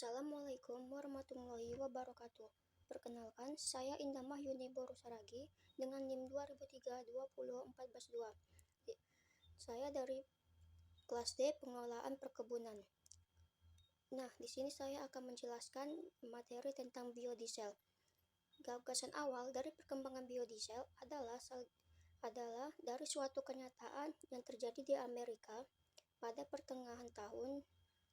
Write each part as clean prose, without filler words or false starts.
Assalamualaikum warahmatullahi wabarakatuh. Perkenalkan, saya Indamah Yuniboru Saragi dengan NIM 2003-2014-2. Saya dari kelas D Pengelolaan Perkebunan. Nah, di sini saya akan menjelaskan materi tentang biodiesel. Gagasan awal dari perkembangan biodiesel adalah dari suatu kenyataan yang terjadi di Amerika pada pertengahan tahun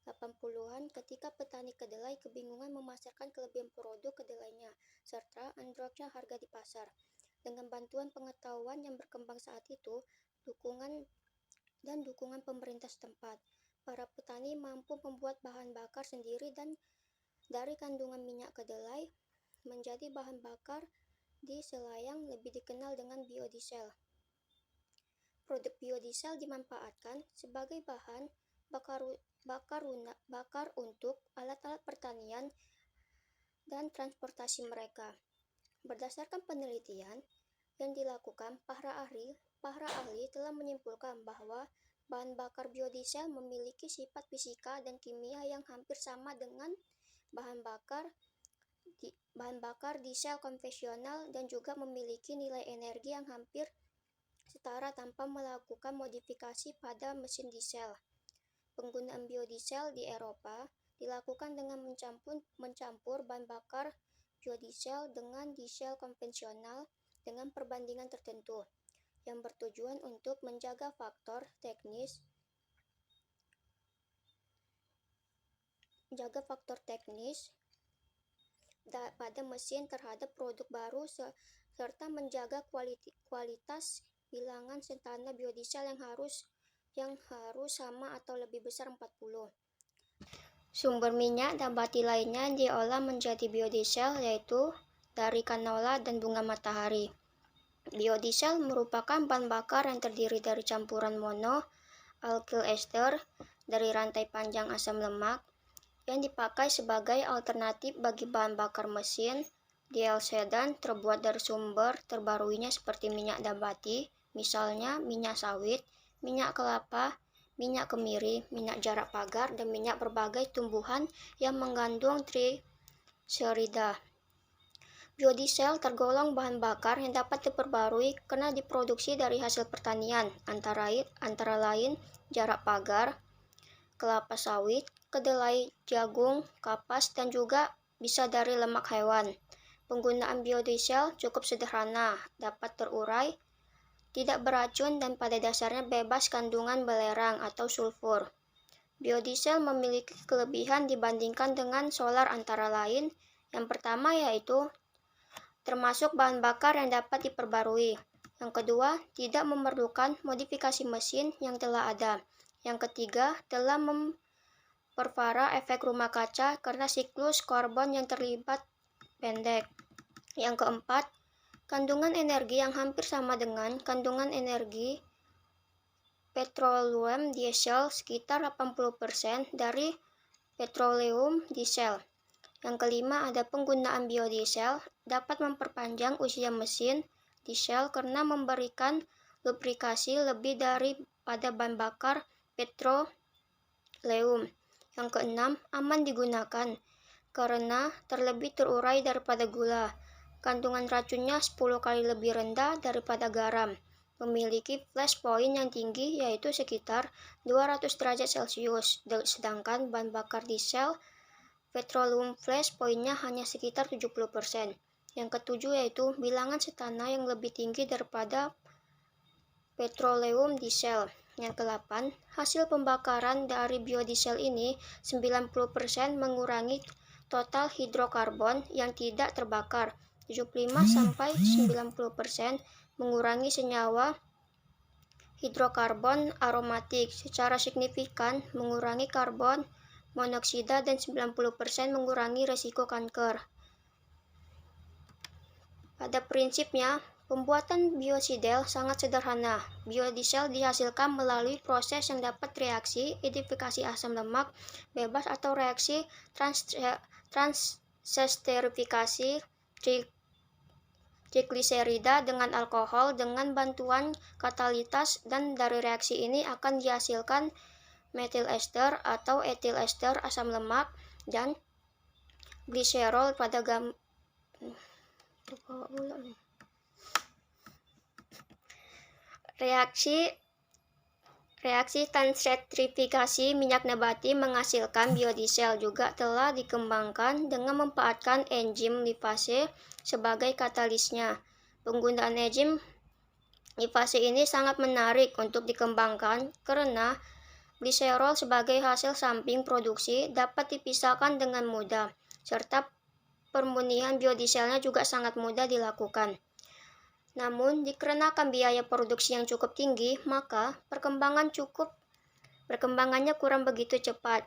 80-an ketika petani kedelai kebingungan memasarkan kelebihan produk kedelainya serta anjloknya harga di pasar. Dengan bantuan pengetahuan yang berkembang saat itu, dukungan pemerintah setempat, para petani mampu membuat bahan bakar sendiri dan dari kandungan minyak kedelai menjadi bahan bakar diesel yang lebih dikenal dengan biodiesel. Produk biodiesel dimanfaatkan sebagai bahan bakar untuk alat-alat pertanian dan transportasi mereka. Berdasarkan penelitian yang dilakukan, para ahli telah menyimpulkan bahwa bahan bakar biodiesel memiliki sifat fisika dan kimia yang hampir sama dengan bahan bakar diesel konvensional dan juga memiliki nilai energi yang hampir setara tanpa melakukan modifikasi pada mesin diesel. Penggunaan biodiesel di Eropa dilakukan dengan mencampur bahan bakar biodiesel dengan diesel konvensional dengan perbandingan tertentu, yang bertujuan untuk menjaga faktor teknis pada mesin terhadap produk baru serta menjaga kualitas bilangan standar biodiesel yang harus sama atau lebih besar 40. Sumber minyak nabati lainnya yang diolah menjadi biodiesel yaitu dari kanola dan bunga matahari. Biodiesel merupakan bahan bakar yang terdiri dari campuran mono-alkyl ester dari rantai panjang asam lemak yang dipakai sebagai alternatif bagi bahan bakar mesin diesel sedan terbuat dari sumber terbaruinya seperti minyak nabati, misalnya minyak sawit, minyak kelapa, minyak kemiri, minyak jarak pagar, dan minyak berbagai tumbuhan yang mengandung triserida. Biodiesel tergolong bahan bakar yang dapat diperbarui karena diproduksi dari hasil pertanian, antara lain jarak pagar, kelapa sawit, kedelai, jagung, kapas, dan juga bisa dari lemak hewan. Penggunaan biodiesel cukup sederhana, dapat terurai, tidak beracun, dan pada dasarnya bebas kandungan belerang atau sulfur. Biodiesel memiliki kelebihan dibandingkan dengan solar antara lain. Yang pertama yaitu termasuk bahan bakar yang dapat diperbarui. Yang kedua, tidak memerlukan modifikasi mesin yang telah ada. Yang ketiga, telah memperparah efek rumah kaca karena siklus karbon yang terlibat pendek. Yang keempat, kandungan energi yang hampir sama dengan kandungan energi petroleum diesel sekitar 80% dari petroleum diesel. Yang kelima, ada penggunaan biodiesel dapat memperpanjang usia mesin diesel karena memberikan lubrikasi lebih daripada bahan bakar petroleum. Yang keenam, aman digunakan karena terlebih terurai daripada gula. Kandungan racunnya 10 kali lebih rendah daripada garam. Memiliki flash point yang tinggi yaitu sekitar 200 derajat Celcius, sedangkan bahan bakar diesel petroleum flash point-nya hanya sekitar 70%. Yang ketujuh yaitu bilangan cetana yang lebih tinggi daripada petroleum diesel. Yang kedelapan, hasil pembakaran dari biodiesel ini 90% mengurangi total hidrokarbon yang tidak terbakar, 75-90% mengurangi senyawa hidrokarbon aromatik secara signifikan, mengurangi karbon monoksida, dan 90% mengurangi risiko kanker. Pada prinsipnya, pembuatan biodiesel sangat sederhana. Biodiesel dihasilkan melalui proses yang dapat reaksi edifikasi asam lemak bebas atau reaksi transesterifikasi trigliserida dengan alkohol dengan bantuan katalitas, dan dari reaksi ini akan dihasilkan metil ester atau etil ester asam lemak dan gliserol pada Reaksi transentrifikasi minyak nabati menghasilkan biodiesel juga telah dikembangkan dengan memanfaatkan enzim lipase sebagai katalisnya. Penggunaan enzim lipase ini sangat menarik untuk dikembangkan karena gliserol sebagai hasil samping produksi dapat dipisahkan dengan mudah, serta pemurnian biodieselnya juga sangat mudah dilakukan. Namun, dikarenakan biaya produksi yang cukup tinggi, maka perkembangannya kurang begitu cepat.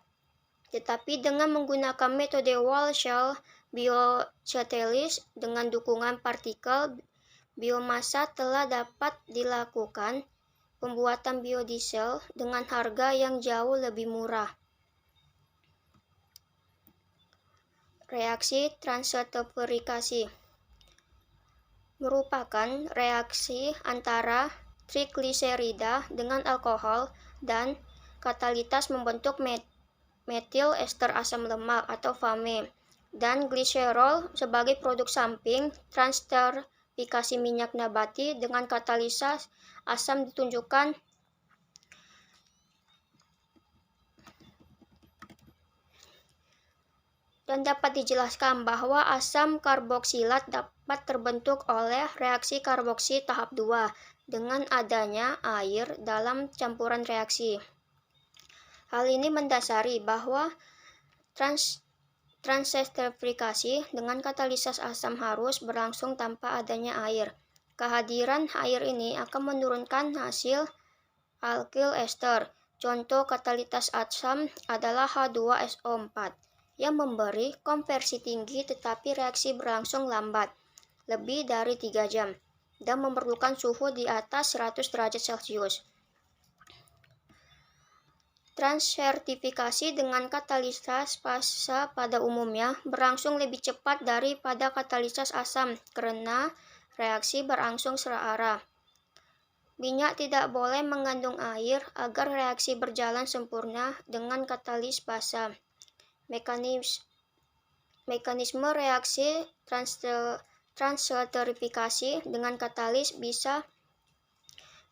Tetapi dengan menggunakan metode wall-shell biocatalysis dengan dukungan partikel biomasa telah dapat dilakukan pembuatan biodiesel dengan harga yang jauh lebih murah. Reaksi transentrifikasi merupakan reaksi antara trigliserida dengan alkohol dan katalitas membentuk metil ester asam lemak atau FAME dan gliserol sebagai produk samping transentrifikasi minyak nabati dengan katalitas asam ditunjukkan dan dapat dijelaskan bahwa asam karboksilat dapat terbentuk oleh reaksi karboksi tahap 2 dengan adanya air dalam campuran reaksi. Hal ini mendasari bahwa transentrifikasi dengan katalisis asam harus berlangsung tanpa adanya air. Kehadiran air ini akan menurunkan hasil alkyl ester. Contoh katalitas asam adalah H2SO4 yang memberi konversi tinggi tetapi reaksi berlangsung lambat, lebih dari 3 jam, dan memerlukan suhu di atas 100 derajat Celcius. Transentrifikasi dengan katalisis basa pada umumnya berlangsung lebih cepat daripada katalisis asam karena reaksi berlangsung searah. Minyak tidak boleh mengandung air agar reaksi berjalan sempurna dengan katalisis basa. Mekanisme reaksi transentrifikasi dengan katalisis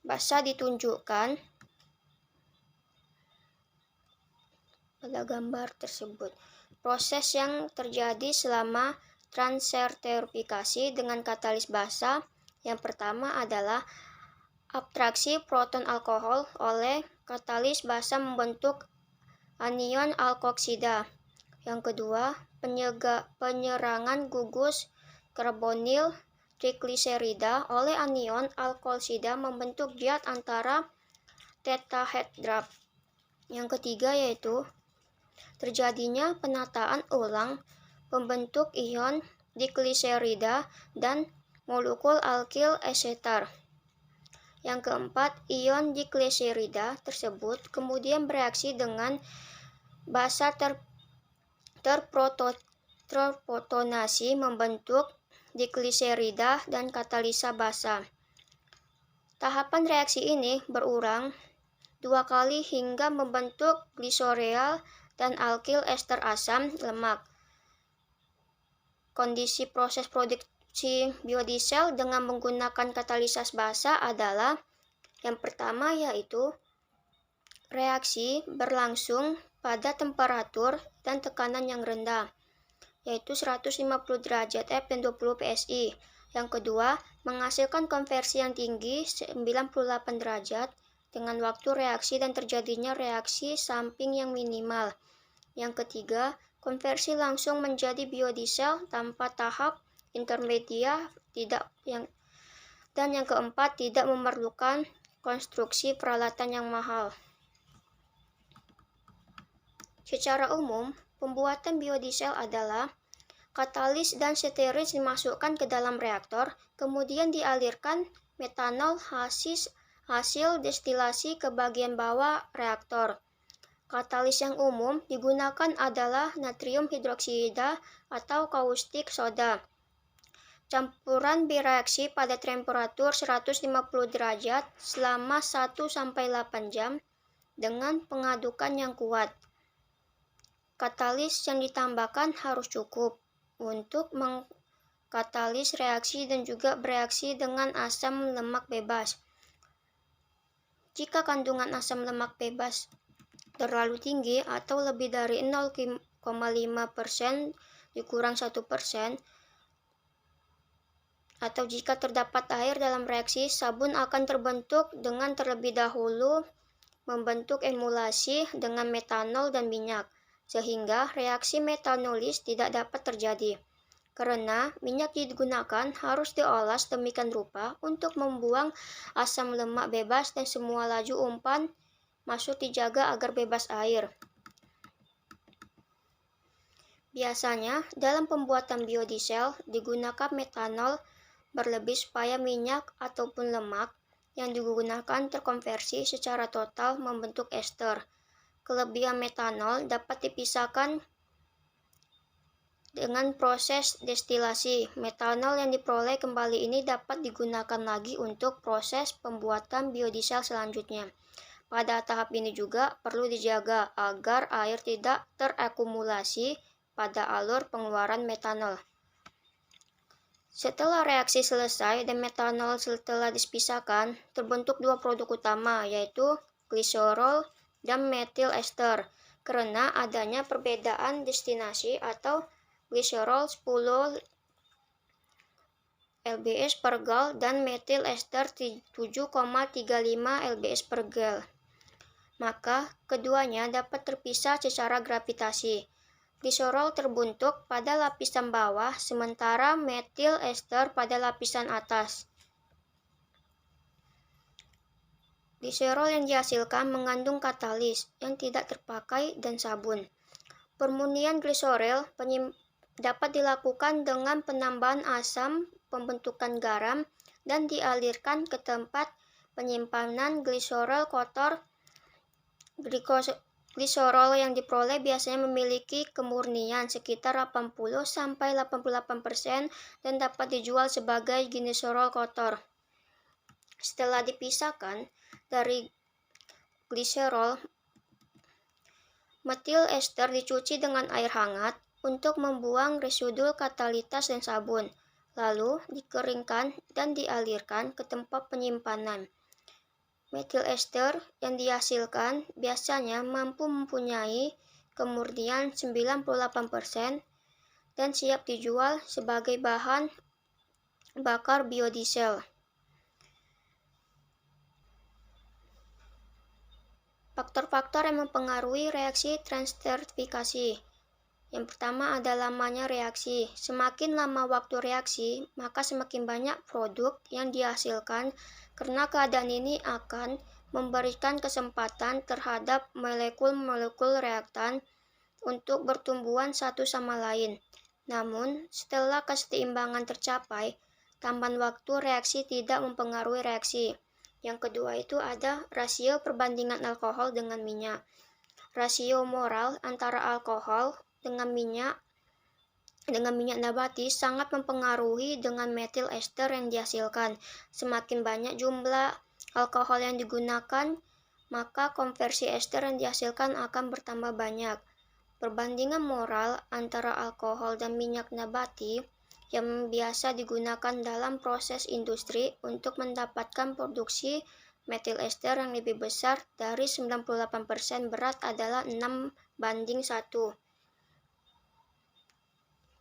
basa ditunjukkan pada gambar tersebut. Proses yang terjadi selama transentrifikasi dengan katalisis basa yang pertama adalah abstraksi proton alkohol oleh katalisis basa membentuk anion alkoksida. Yang kedua, penyerangan gugus karbonil trigliserida oleh anion alkoksida membentuk zat antara tetrahedral. Yang ketiga yaitu terjadinya penataan ulang pembentuk ion digliserida dan molekul alkyl esetar. Yang keempat, ion digliserida tersebut kemudian bereaksi dengan basa terprotonasi membentuk digliserida dan katalisa basa. Tahapan reaksi ini berulang 2 kali hingga membentuk gliserol dan alkyl ester asam lemak. Kondisi proses produksi biodiesel dengan menggunakan katalisis basa adalah yang pertama yaitu reaksi berlangsung pada temperatur dan tekanan yang rendah, yaitu 150 derajat F dan 20 PSI. Yang kedua, menghasilkan konversi yang tinggi 98 derajat dengan waktu reaksi dan terjadinya reaksi samping yang minimal. Yang ketiga, konversi langsung menjadi biodiesel tanpa tahap intermediat dan yang keempat, tidak memerlukan konstruksi peralatan yang mahal. Secara umum, pembuatan biodiesel adalah katalis dan stearin dimasukkan ke dalam reaktor, kemudian dialirkan metanol hasil destilasi ke bagian bawah reaktor. Katalis yang umum digunakan adalah natrium hidroksida atau kaustik soda. Campuran bereaksi pada temperatur 150 derajat selama 1-8 jam dengan pengadukan yang kuat. Katalis yang ditambahkan harus cukup. untuk mengkatalis reaksi dan juga bereaksi dengan asam lemak bebas. Jika kandungan asam lemak bebas terlalu tinggi atau lebih dari 0,5% dikurang 1%, atau jika terdapat air dalam reaksi, sabun akan terbentuk dengan terlebih dahulu membentuk emulasi dengan metanol dan minyak, sehingga reaksi metanolis tidak dapat terjadi. Karena minyak digunakan harus diolah sedemikian rupa untuk membuang asam lemak bebas dan semua laju umpan masuk dijaga agar bebas air. Biasanya, dalam pembuatan biodiesel digunakan metanol berlebih supaya minyak ataupun lemak yang digunakan terkonversi secara total membentuk ester. Kelebihan metanol dapat dipisahkan dengan proses destilasi. Metanol yang diperoleh kembali ini dapat digunakan lagi untuk proses pembuatan biodiesel selanjutnya. Pada tahap ini juga perlu dijaga agar air tidak terakumulasi pada alur pengeluaran metanol. Setelah reaksi selesai dan metanol telah dipisahkan, terbentuk dua produk utama, yaitu gliserol dan metil ester. Karena adanya perbedaan destinasi atau gliserol 10 lbs per gal dan metil ester 7,35 lbs per gal, maka keduanya dapat terpisah secara gravitasi. Gliserol terbentuk pada lapisan bawah, sementara metil ester pada lapisan atas. Gliserol yang dihasilkan mengandung katalis yang tidak terpakai dan sabun. Permurnian gliserol dapat dilakukan dengan penambahan asam, pembentukan garam, dan dialirkan ke tempat penyimpanan gliserol kotor. Gliserol yang diperoleh biasanya memiliki kemurnian sekitar 80-88% dan dapat dijual sebagai gliserol kotor. Setelah dipisahkan dari gliserol, metil ester dicuci dengan air hangat untuk membuang residu katalitas dan sabun, lalu dikeringkan dan dialirkan ke tempat penyimpanan. Metil ester yang dihasilkan biasanya mampu mempunyai kemurnian 98% dan siap dijual sebagai bahan bakar biodiesel. Faktor-faktor yang mempengaruhi reaksi transestrifikasi. Yang pertama adalah lamanya reaksi. Semakin lama waktu reaksi, maka semakin banyak produk yang dihasilkan karena keadaan ini akan memberikan kesempatan terhadap molekul-molekul reaktan untuk bertumbuhan satu sama lain. Namun, setelah keseimbangan tercapai, tambahan waktu reaksi tidak mempengaruhi reaksi. Yang kedua itu ada rasio perbandingan alkohol dengan minyak. Rasio moral antara alkohol dengan minyak nabati sangat mempengaruhi dengan metil ester yang dihasilkan. Semakin banyak jumlah alkohol yang digunakan, maka konversi ester yang dihasilkan akan bertambah banyak. Perbandingan moral antara alkohol dan minyak nabati yang biasa digunakan dalam proses industri untuk mendapatkan produksi metil ester yang lebih besar dari 98% berat adalah 6:1.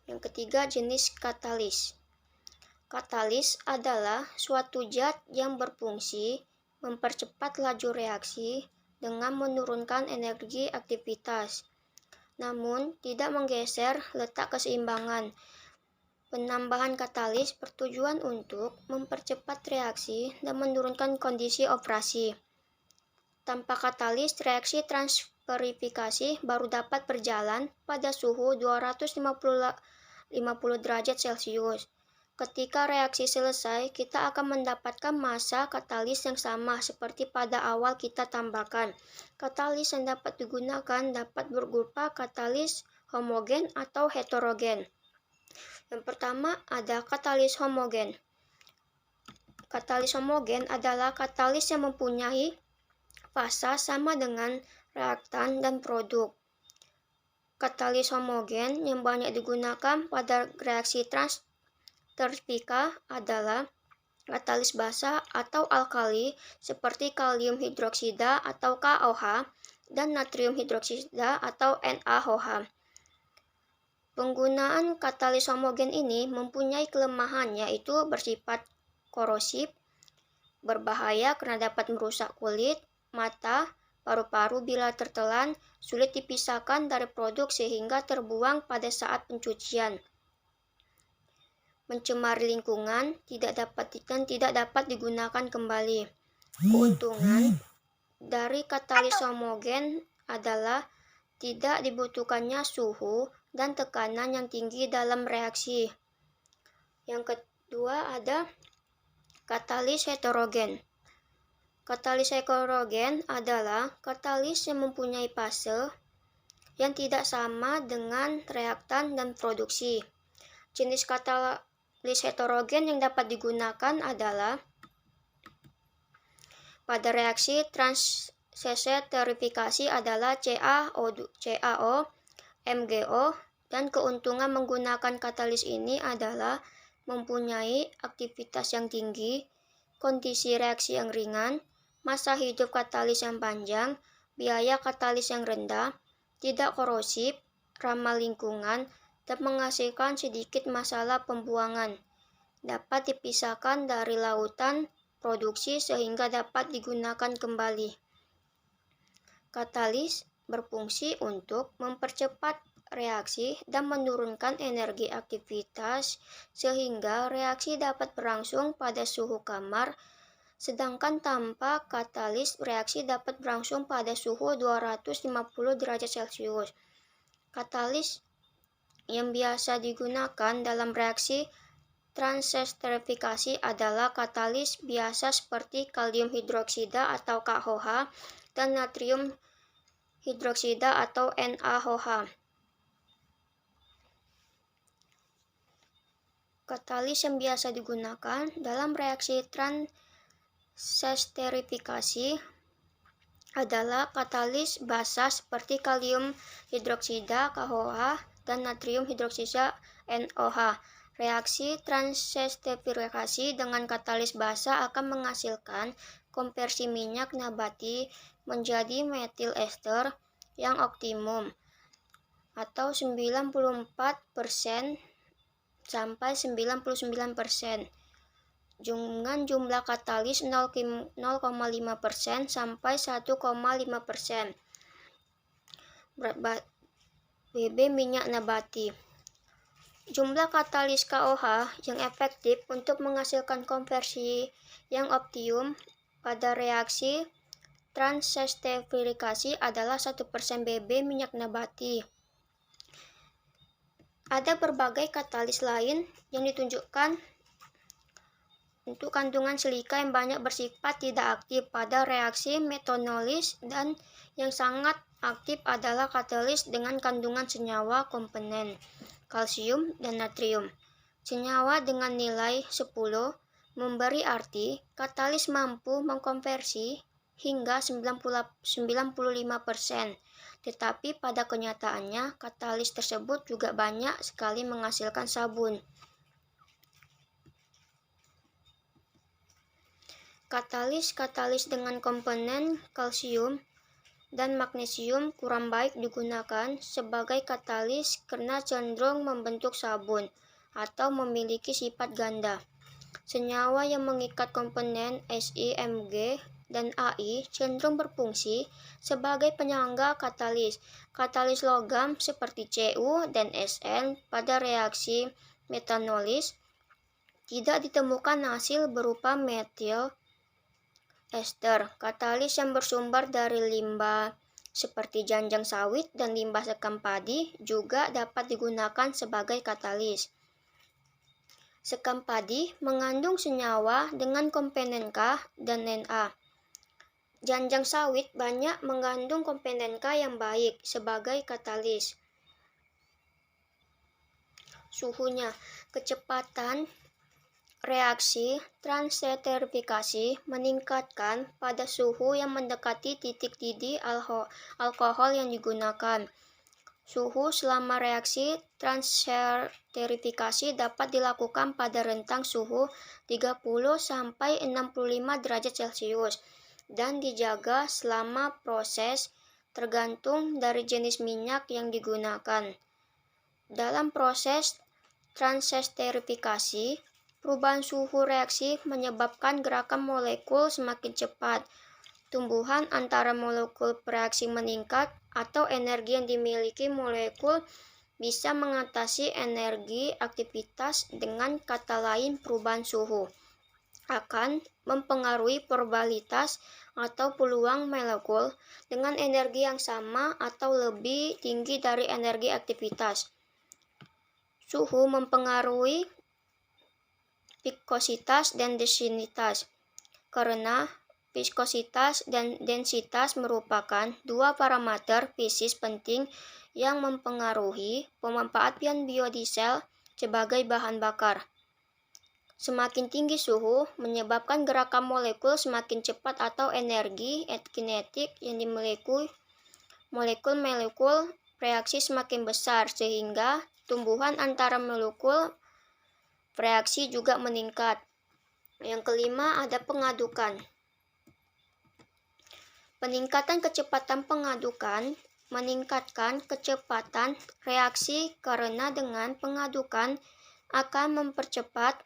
Yang ketiga, jenis katalis. Katalis adalah suatu zat yang berfungsi mempercepat laju reaksi dengan menurunkan energi aktivitas, namun tidak menggeser letak keseimbangan. Penambahan katalis bertujuan untuk mempercepat reaksi dan menurunkan kondisi operasi. Tanpa katalis, reaksi transferifikasi baru dapat berjalan pada suhu 250 derajat Celcius. Ketika reaksi selesai, kita akan mendapatkan massa katalis yang sama seperti pada awal kita tambahkan. Katalis yang dapat digunakan dapat berupa katalis homogen atau heterogen. Yang pertama ada katalis homogen. Katalis homogen adalah katalis yang mempunyai fasa sama dengan reaktan dan produk. Katalis homogen yang banyak digunakan pada reaksi transterifika adalah katalis basa atau alkali seperti kalium hidroksida atau KOH dan natrium hidroksida atau NaOH. Penggunaan katalis homogen ini mempunyai kelemahan, yaitu bersifat korosif, berbahaya karena dapat merusak kulit, mata, paru-paru bila tertelan, sulit dipisahkan dari produk sehingga terbuang pada saat pencucian. Mencemari lingkungan, tidak dapat digunakan kembali. Keuntungan dari katalis homogen adalah tidak dibutuhkannya suhu dan tekanan yang tinggi dalam reaksi. Yang kedua ada katalis heterogen. Katalis heterogen adalah katalis yang mempunyai fase yang tidak sama dengan reaktan dan produksi. Jenis katalis heterogen yang dapat digunakan adalah pada reaksi transsesterifikasi adalah CaO, MgO, dan keuntungan menggunakan katalis ini adalah mempunyai aktivitas yang tinggi, kondisi reaksi yang ringan, masa hidup katalis yang panjang, biaya katalis yang rendah, tidak korosif, ramah lingkungan, dan menghasilkan sedikit masalah pembuangan. Dapat dipisahkan dari lautan produksi sehingga dapat digunakan kembali. Katalis berfungsi untuk mempercepat reaksi dan menurunkan energi aktivitas sehingga reaksi dapat berlangsung pada suhu kamar. Sedangkan tanpa katalis, reaksi dapat berlangsung pada suhu 250 derajat Celcius. Katalis yang biasa digunakan dalam reaksi transsesterifikasi adalah katalis biasa seperti kalium hidroksida atau KOH dan natrium hidroksida atau NaOH. Katalis yang biasa digunakan dalam reaksi transsesterifikasi adalah katalis basa seperti kalium hidroksida KOH dan natrium hidroksida NaOH. Reaksi transsesterifikasi dengan katalis basa akan menghasilkan konversi minyak nabati menjadi metil ester yang optimum atau 94% sampai 99%. Dengan jumlah katalis 0,5% sampai 1,5%. BB minyak nabati. Jumlah katalis KOH yang efektif untuk menghasilkan konversi yang optimum pada reaksi transsesterifikasi adalah 1% BB minyak nabati. Ada berbagai katalis lain yang ditunjukkan untuk kandungan silika yang banyak bersifat tidak aktif pada reaksi metanolis, dan yang sangat aktif adalah katalis dengan kandungan senyawa komponen kalsium dan natrium. Senyawa dengan nilai 10 memberi arti katalis mampu mengkonversi hingga 95%, tetapi pada kenyataannya katalis tersebut juga banyak sekali menghasilkan sabun. Katalis dengan komponen kalsium dan magnesium kurang baik digunakan sebagai katalis karena cenderung membentuk sabun atau memiliki sifat ganda. Senyawa yang mengikat komponen Si, Mg, dan Ai cenderung berfungsi sebagai penyangga katalis. Katalis logam seperti Cu dan Sn pada reaksi metanolis tidak ditemukan hasil berupa metil ester. Katalis yang bersumber dari limbah seperti janjang sawit dan limbah sekam padi juga dapat digunakan sebagai katalis. Sekam padi mengandung senyawa dengan komponen K dan Na. Janjang sawit banyak mengandung komponen K yang baik sebagai katalis. Suhunya, kecepatan reaksi transsesterifikasi meningkatkan pada suhu yang mendekati titik didih alkohol yang digunakan. Suhu selama reaksi transesterifikasi dapat dilakukan pada rentang suhu 30-65 derajat Celcius dan dijaga selama proses tergantung dari jenis minyak yang digunakan. Dalam proses transesterifikasi, perubahan suhu reaksi menyebabkan gerakan molekul semakin cepat. Tumbuhan antara molekul bereaksi meningkat atau energi yang dimiliki molekul bisa mengatasi energi aktivitas. Dengan kata lain, perubahan suhu akan mempengaruhi probabilitas atau peluang molekul dengan energi yang sama atau lebih tinggi dari energi aktivitas. Suhu mempengaruhi viskositas dan densitas karena viskositas dan densitas merupakan dua parameter fisik penting yang mempengaruhi pemanfaatan biodiesel sebagai bahan bakar. Semakin tinggi suhu menyebabkan gerakan molekul semakin cepat atau energi kinetik yang dimiliki molekul-molekul reaksi semakin besar sehingga tumbuhan antara molekul reaksi juga meningkat. Yang kelima ada pengadukan. Peningkatan kecepatan pengadukan meningkatkan kecepatan reaksi karena dengan pengadukan akan mempercepat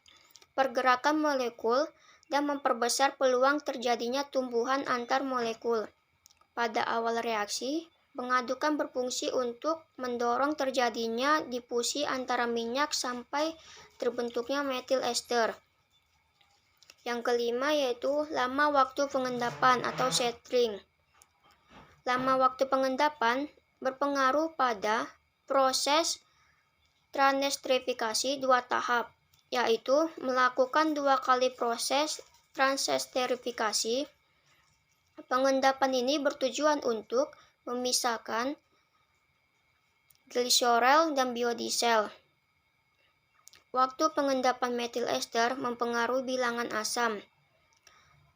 pergerakan molekul dan memperbesar peluang terjadinya tumbuhan antar molekul. Pada awal reaksi, pengadukan berfungsi untuk mendorong terjadinya difusi antara minyak sampai terbentuknya metil ester. Yang kelima yaitu lama waktu pengendapan atau settling. Lama waktu pengendapan berpengaruh pada proses transesterifikasi dua tahap, yaitu melakukan dua kali proses transesterifikasi. Pengendapan ini bertujuan untuk memisahkan gliserol dan biodiesel. Waktu pengendapan metil ester mempengaruhi bilangan asam.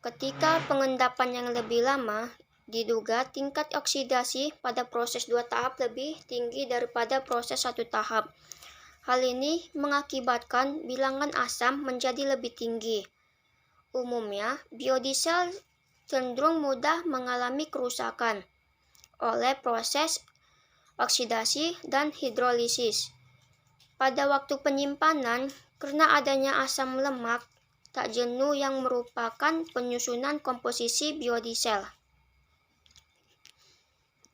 Ketika pengendapan yang lebih lama, diduga tingkat oksidasi pada proses dua tahap lebih tinggi daripada proses satu tahap. Hal ini mengakibatkan bilangan asam menjadi lebih tinggi. Umumnya, biodiesel cenderung mudah mengalami kerusakan oleh proses oksidasi dan hidrolisis. Pada waktu penyimpanan, karena adanya asam lemak tak jenuh yang merupakan penyusunan komposisi biodiesel.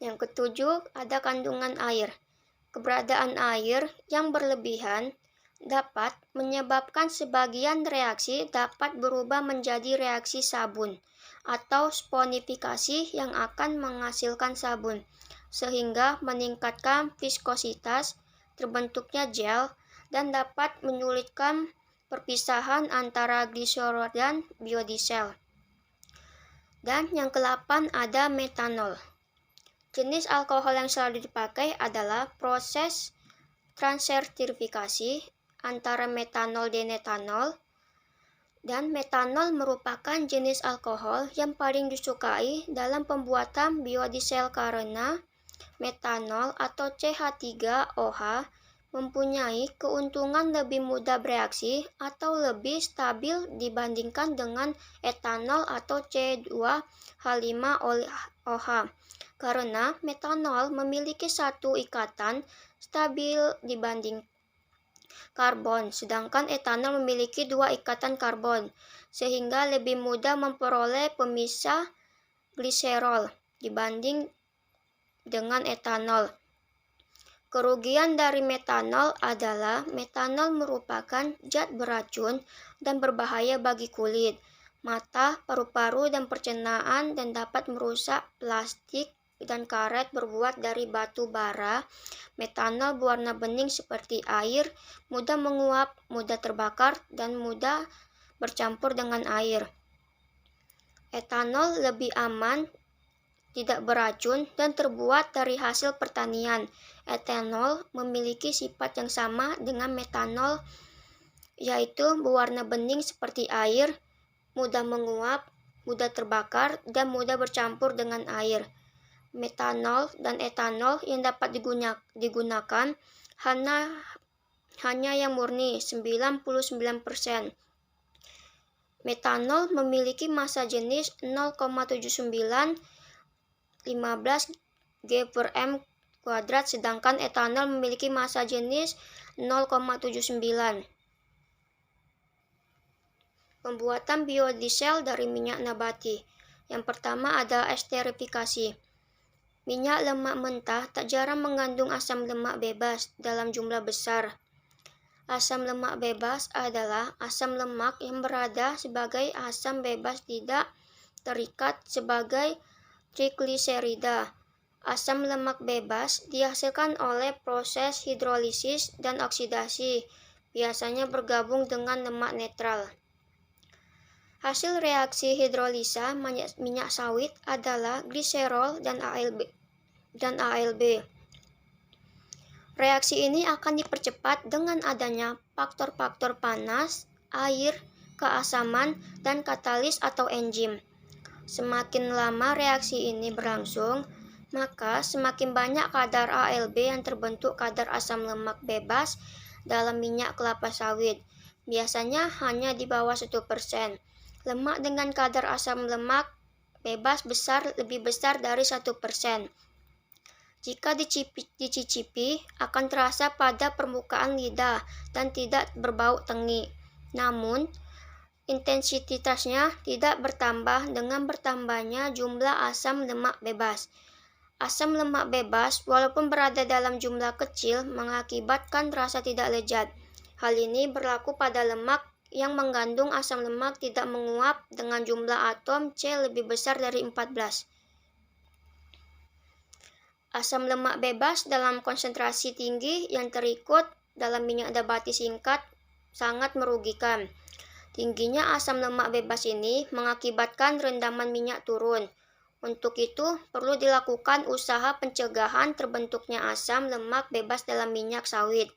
Yang ketujuh, ada kandungan air. Keberadaan air yang berlebihan dapat menyebabkan sebagian reaksi dapat berubah menjadi reaksi sabun atau sponifikasi yang akan menghasilkan sabun, sehingga meningkatkan viskositas, terbentuknya gel, dan dapat menyulitkan perpisahan antara gliserol dan biodiesel. Dan yang ke-8 ada metanol. Jenis alkohol yang selalu dipakai adalah proses transesterifikasi antara metanol dan etanol. Dan metanol merupakan jenis alkohol yang paling disukai dalam pembuatan biodiesel karena metanol atau CH3OH mempunyai keuntungan lebih mudah bereaksi atau lebih stabil dibandingkan dengan etanol atau C2H5OH karena metanol memiliki satu ikatan stabil dibanding karbon, sedangkan etanol memiliki dua ikatan karbon, sehingga lebih mudah memperoleh pemisah gliserol dibanding dengan etanol. Kerugian dari metanol adalah metanol merupakan zat beracun dan berbahaya bagi kulit, mata, paru-paru, dan pencernaan dan dapat merusak plastik dan karet berbuat dari batu bara. Metanol berwarna bening seperti air, mudah menguap, mudah terbakar, dan mudah bercampur dengan air. Etanol lebih aman, tidak beracun, dan terbuat dari hasil pertanian. Etanol memiliki sifat yang sama dengan metanol, yaitu berwarna bening seperti air, mudah menguap, mudah terbakar, dan mudah bercampur dengan air. metanol, dan etanol yang dapat digunakan hanya yang murni 99%. Metanol memiliki massa jenis 0,7915 g/m², sedangkan etanol memiliki massa jenis 0,79. Pembuatan biodiesel dari minyak nabati. Yang pertama adalah esterifikasi. Minyak lemak mentah tak jarang mengandung asam lemak bebas dalam jumlah besar. Asam lemak bebas adalah asam lemak yang berada sebagai asam bebas tidak terikat sebagai trigliserida. Asam lemak bebas dihasilkan oleh proses hidrolisis dan oksidasi, biasanya bergabung dengan lemak netral. Hasil reaksi hidrolisa minyak sawit adalah gliserol dan ALB. Reaksi ini akan dipercepat dengan adanya faktor-faktor panas, air, keasaman, dan katalis atau enzim. Semakin lama reaksi ini berlangsung, maka semakin banyak kadar ALB yang terbentuk kadar asam lemak bebas dalam minyak kelapa sawit. Biasanya hanya di bawah 1%. Lemak dengan kadar asam lemak bebas lebih besar dari 1%. Jika dicicipi, akan terasa pada permukaan lidah dan tidak berbau tengi. Namun, intensitasnya tidak bertambah dengan bertambahnya jumlah asam lemak bebas. Asam lemak bebas, walaupun berada dalam jumlah kecil, mengakibatkan rasa tidak lezat. Hal ini berlaku pada lemak yang mengandung asam lemak tidak menguap dengan jumlah atom C lebih besar dari 14. Asam lemak bebas dalam konsentrasi tinggi yang terikut dalam minyak nabati singkat sangat merugikan. Tingginya asam lemak bebas ini mengakibatkan rendaman minyak turun. Untuk itu, perlu dilakukan usaha pencegahan terbentuknya asam lemak bebas dalam minyak sawit.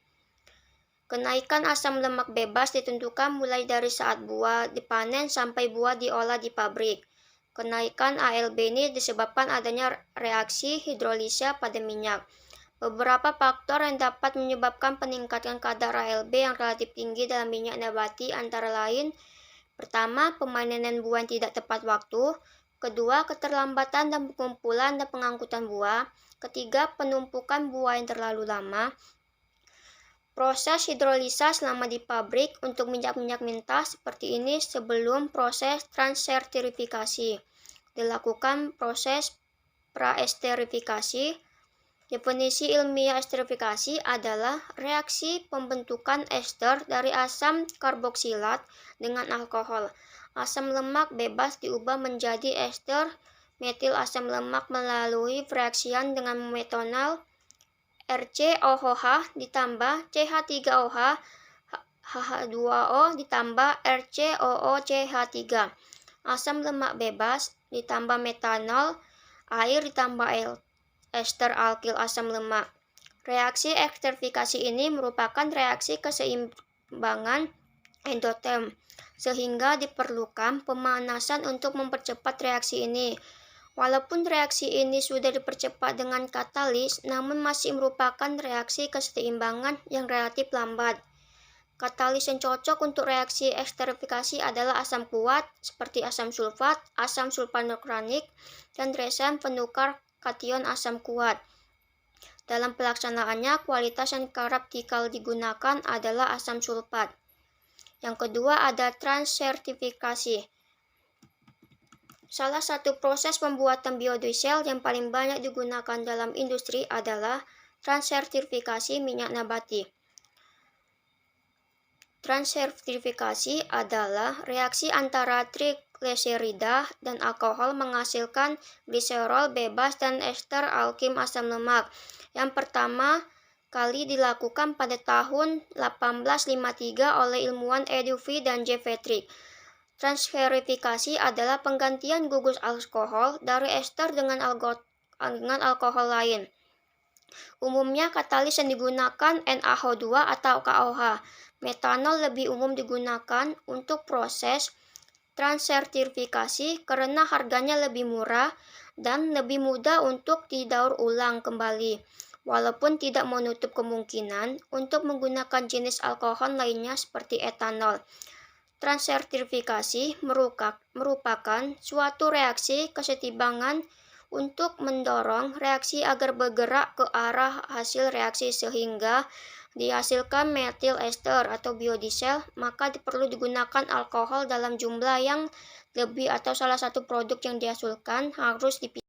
Kenaikan asam lemak bebas ditentukan mulai dari saat buah dipanen sampai buah diolah di pabrik. Kenaikan ALB ini disebabkan adanya reaksi hidrolisa pada minyak. Beberapa faktor yang dapat menyebabkan peningkatan kadar ALB yang relatif tinggi dalam minyak nabati antara lain: pertama, pemanenan buah yang tidak tepat waktu; kedua, keterlambatan dan pengumpulan dan pengangkutan buah; ketiga, penumpukan buah yang terlalu lama. Proses hidrolisa selama di pabrik untuk minyak-minyak mentah seperti ini sebelum proses transertifikasi. Dilakukan proses praesterifikasi. Definisi ilmiah esterifikasi adalah reaksi pembentukan ester dari asam karboksilat dengan alkohol. Asam lemak bebas diubah menjadi ester metil asam lemak melalui reaksian dengan metanol RCOOH ditambah CH3OH H2O ditambah RCOOCH3. Asam lemak bebas ditambah metanol, air ditambah ester alkil asam lemak. Reaksi esterifikasi ini merupakan reaksi keseimbangan endoterm, sehingga diperlukan pemanasan untuk mempercepat reaksi ini. Walaupun reaksi ini sudah dipercepat dengan katalis, namun masih merupakan reaksi keseimbangan yang relatif lambat. Katalis yang cocok untuk reaksi esterifikasi adalah asam kuat seperti asam sulfat, asam sulfanoorganik, dan resin penukar kation asam kuat. Dalam pelaksanaannya, kualitas yang kerap digunakan adalah asam sulfat. Yang kedua ada transertifikasi. Salah satu proses pembuatan biodiesel yang paling banyak digunakan dalam industri adalah transertifikasi minyak nabati. Transertifikasi adalah reaksi antara trigliserida dan alkohol menghasilkan gliserol bebas dan ester alkim asam lemak. Yang pertama kali dilakukan pada tahun 1853 oleh ilmuwan Eduvie dan J. Frederick. Transferifikasi adalah penggantian gugus alkohol dari ester dengan alkohol lain. Umumnya katalis yang digunakan NaOH2 atau KOH. Metanol lebih umum digunakan untuk proses Transertifikasi karena harganya lebih murah dan lebih mudah untuk didaur ulang kembali, walaupun tidak menutup kemungkinan untuk menggunakan jenis alkohol lainnya seperti etanol. Transertifikasi merupakan suatu reaksi kesetimbangan untuk mendorong reaksi agar bergerak ke arah hasil reaksi sehingga dihasilkan metil ester atau biodiesel, maka perlu digunakan alkohol dalam jumlah yang lebih atau salah satu produk yang dihasilkan harus dipisahkan.